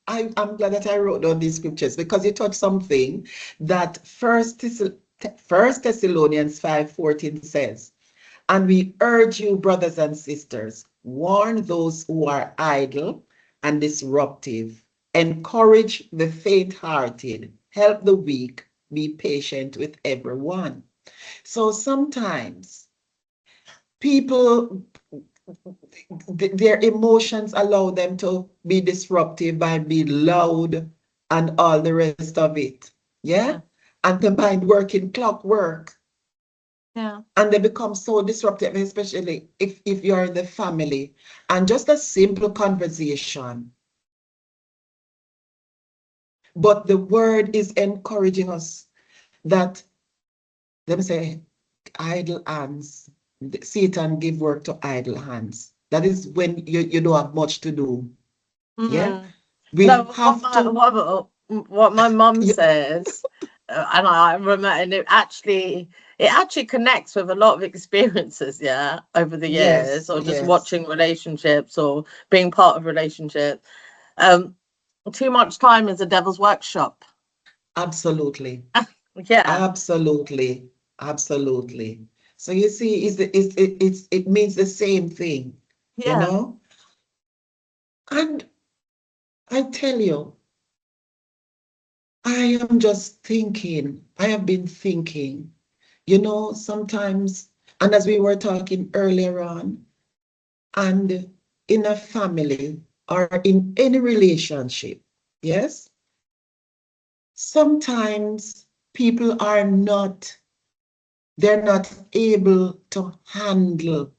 I'm glad that I wrote down these scriptures because you taught something that First Thessalonians 5:14 says, and we urge you, brothers and sisters, warn those who are idle and disruptive, encourage the faint-hearted, help the weak, be patient with everyone. So sometimes people, their emotions allow them to be disruptive by being loud and all the rest of it. Yeah? Yeah. And the mind working clockwork. Yeah. And they become so disruptive, especially if you're in the family. And just a simple conversation. But the word is encouraging us that, let me say, idle hands. Satan give work to idle hands. That is when you don't have much to do. Yeah? Mm. We No, have to, what my mum yeah, says, and I remember, and it actually connects with a lot of experiences, yeah, over the years, yes, or just yes, watching relationships or being part of relationships. Um, Too much time is a devil's workshop. absolutely. Yeah, Absolutely. Absolutely. So you see, it means the same thing, you yeah, know? And I tell you, I am just thinking, I have been thinking, sometimes, and as we were talking earlier on, and in a family or in any relationship, yes, sometimes people they're not able to handle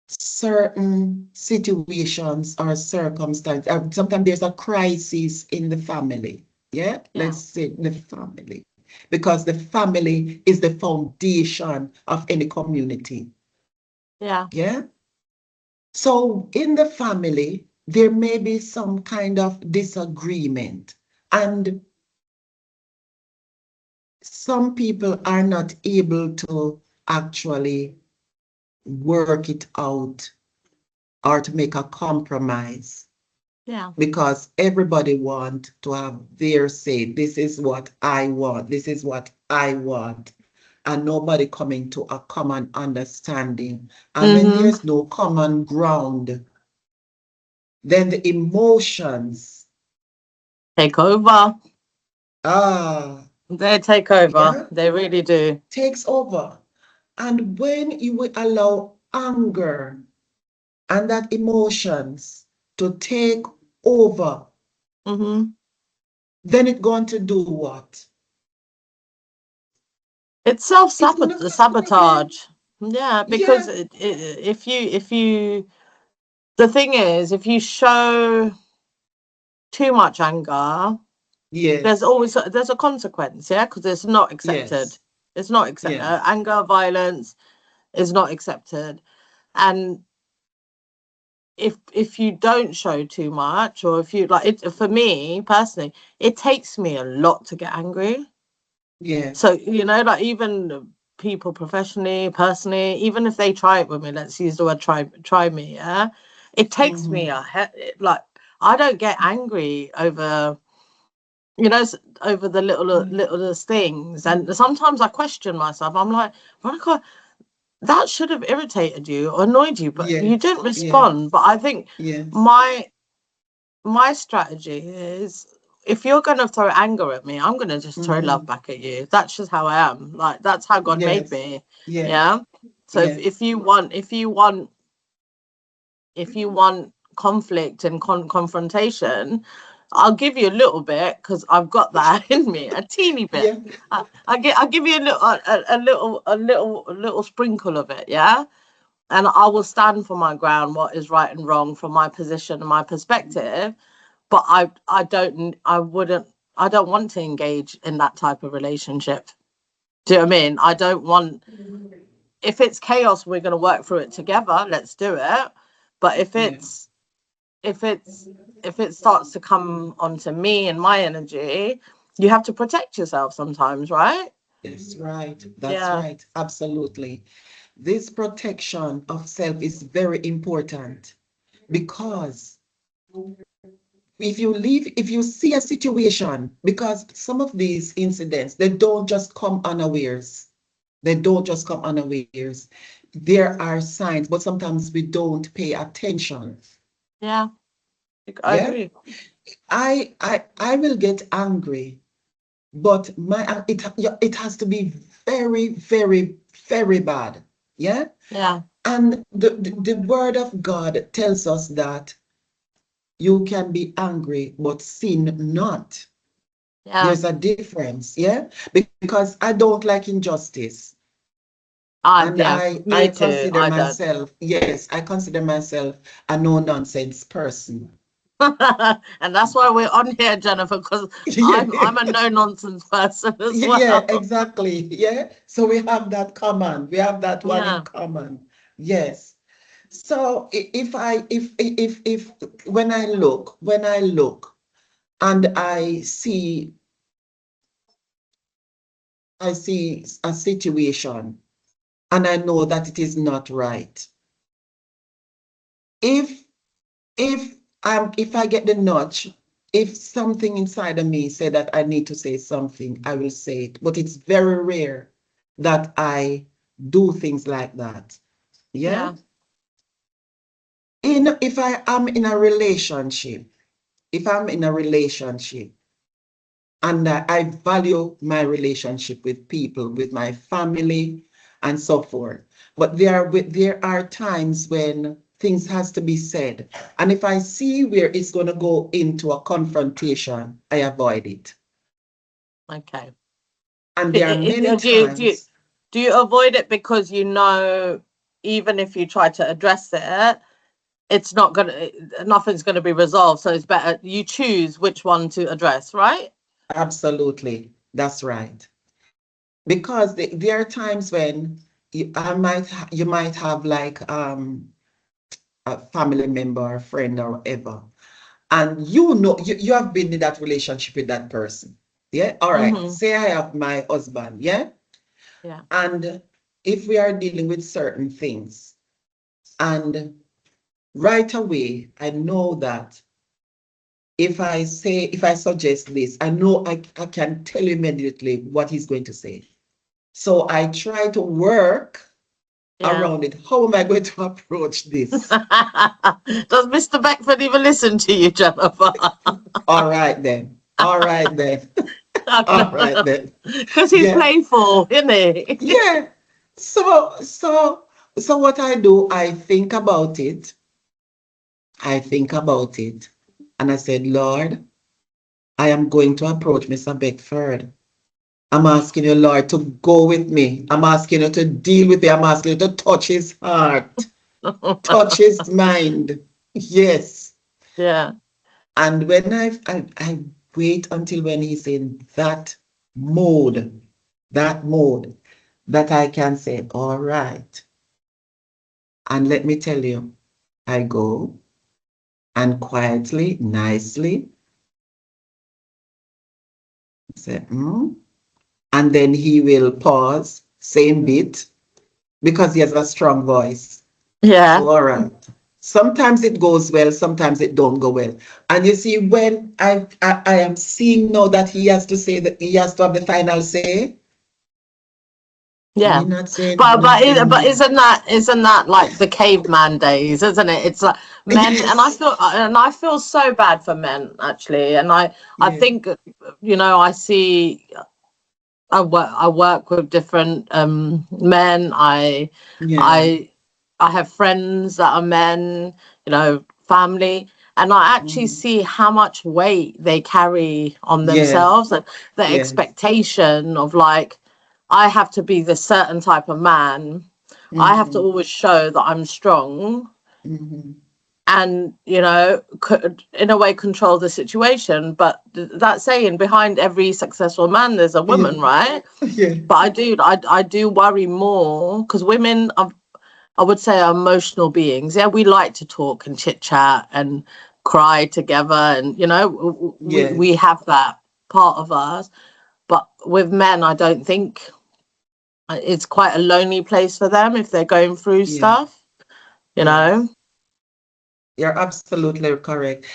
certain situations or circumstances. Sometimes there's a crisis in the family. Yeah, yeah, let's say the family, because the family is the foundation of any community. yeah, Yeah. So in the family, there may be some kind of disagreement, and some people are not able to actually work it out or to make a compromise, yeah, because everybody want to have their say. This is what I want. This is what I want. And nobody coming to a common understanding. And when mm-hmm. there's no common ground, then the emotions, Take over. ah, They take over. yeah, They really do. takes over. And when you will allow anger and that emotions to take over, Mm-hmm. then it's going to do what? It's It's going to cause problem. sabotage. Yeah, because Yeah, if you the thing is, if you show too much anger, yes, there's a consequence, yeah, because it's not accepted. yes, It's not accepted. yes. Anger, violence is not accepted, and if you don't show too much, or if you like it, for me personally, it takes me a lot to get angry. So, Yes. like even people professionally, personally, even if they try it with me, let's use the word try me, yeah. It takes me Mm-hmm. like I don't get angry over, over the littlest things. And sometimes I question myself. I'm like, Monica, that should have irritated you or annoyed you, but you Yes, didn't respond. yes, But I think yes. my my strategy is, if you're going to throw anger at me, I'm going to just throw love Mm-hmm. back at you. That's just how I am. Like, that's how God made Yes, me. yes, Yeah. So if yes. you want, if you want conflict and confrontation, I'll give you a little bit because I've got that in me, a teeny bit. Yeah, I'll give you a little sprinkle of it. Yeah. And I will stand for my ground, what is right and wrong from my position and my perspective. But I don't want to engage in that type of relationship. Do you know what I mean? I don't want, if it's chaos, we're going to work through it together. Let's do it. But yeah. if it's if it starts to come onto me and my energy, you have to protect yourself sometimes, right? That's right. That's Yeah. right. Absolutely. This protection of self is very important because if you see a situation, because some of these incidents, they don't just come unawares. They don't just come unawares. There are signs, but sometimes we don't pay attention. Yeah, I Yeah, agree. I will get angry, but it has to be very, very, very bad. Yeah. Yeah, And the word of God tells us that you can be angry, but sin not. yeah. There's a difference, yeah? Because I don't like injustice. And Yeah, I me too. consider I don't. myself, yes, I consider myself a no-nonsense person. And that's why we're on here, Jennifer, because Yeah, I'm a no nonsense person as yeah, well. exactly. Yeah. So we have that common. We have that one in Yeah, common. Yes. So if when I look and I see a situation and I know that it is not right. If if I get the nudge, if something inside of me say that I need to say something, I will say it. But it's very rare that I do things like that. Yeah. yeah, If I am in a relationship, if I'm in a relationship and I value my relationship with people, with my family, and so forth. But there are times when things has to be said, and if I see where it's going to go into a confrontation, I avoid it. okay. And there are many Do you, do you times, do you avoid it because you know even if you try to address it, it's not gonna nothing's gonna be resolved. So it's better you choose which one to address, right? absolutely, that's right. Because there are times when you might have like a family member, or a friend, or whatever, and you have been in that relationship with that person. Yeah. All right. Mm-hmm. Say I have my husband. Yeah. Yeah. And if we are dealing with certain things, and right away, I know that if I suggest this, I know I can tell you immediately what he's going to say. So I try to work Yeah. around it. How am I going to approach this? Does Mr. Beckford even listen to you, Jennifer? All right then. All right then. All right then. Because he's Yeah. playful, isn't he? Yeah. So, so, so what I do, I think about it. I think about it. And I said, Lord, I am going to approach Mr. Beckford. I'm asking you, Lord, to go with me. I'm asking you to deal with me. I'm asking you to touch his heart, touch his mind. Yes. Yeah. And when I wait until when he's in mode, that mode, that I can say, all right. And let me tell you, I go and quietly, nicely say, and then he will pause, same bit, because he has a strong voice. Yeah. All right. Sometimes it goes well, sometimes it don't go well. And you see, when I am seeing now that he has to say that he has to have the final say, Yeah. me not saying But nothing. isn't that like the caveman days, isn't it? It's like men, and Yes. I feel so bad for men actually, and I Yeah. think I see I work with different men. Yeah. I I have friends that are men, family, and I actually Mhm. see how much weight they carry on Yes. themselves, and the Yes. expectation of like, I have to be this certain type of man. I have to Hmm. always show that I'm strong Hmm. and could in a way control the situation, but that saying, behind every successful man there's a Yeah. woman, right? Yeah. But I do worry more because women I would say are emotional beings. Yeah, we like to talk and chit chat and cry together, and we Yes. have that part of us. But with men, I don't think it's quite a lonely place for them if they're going through Yeah. stuff, you know. Yes. You're absolutely correct.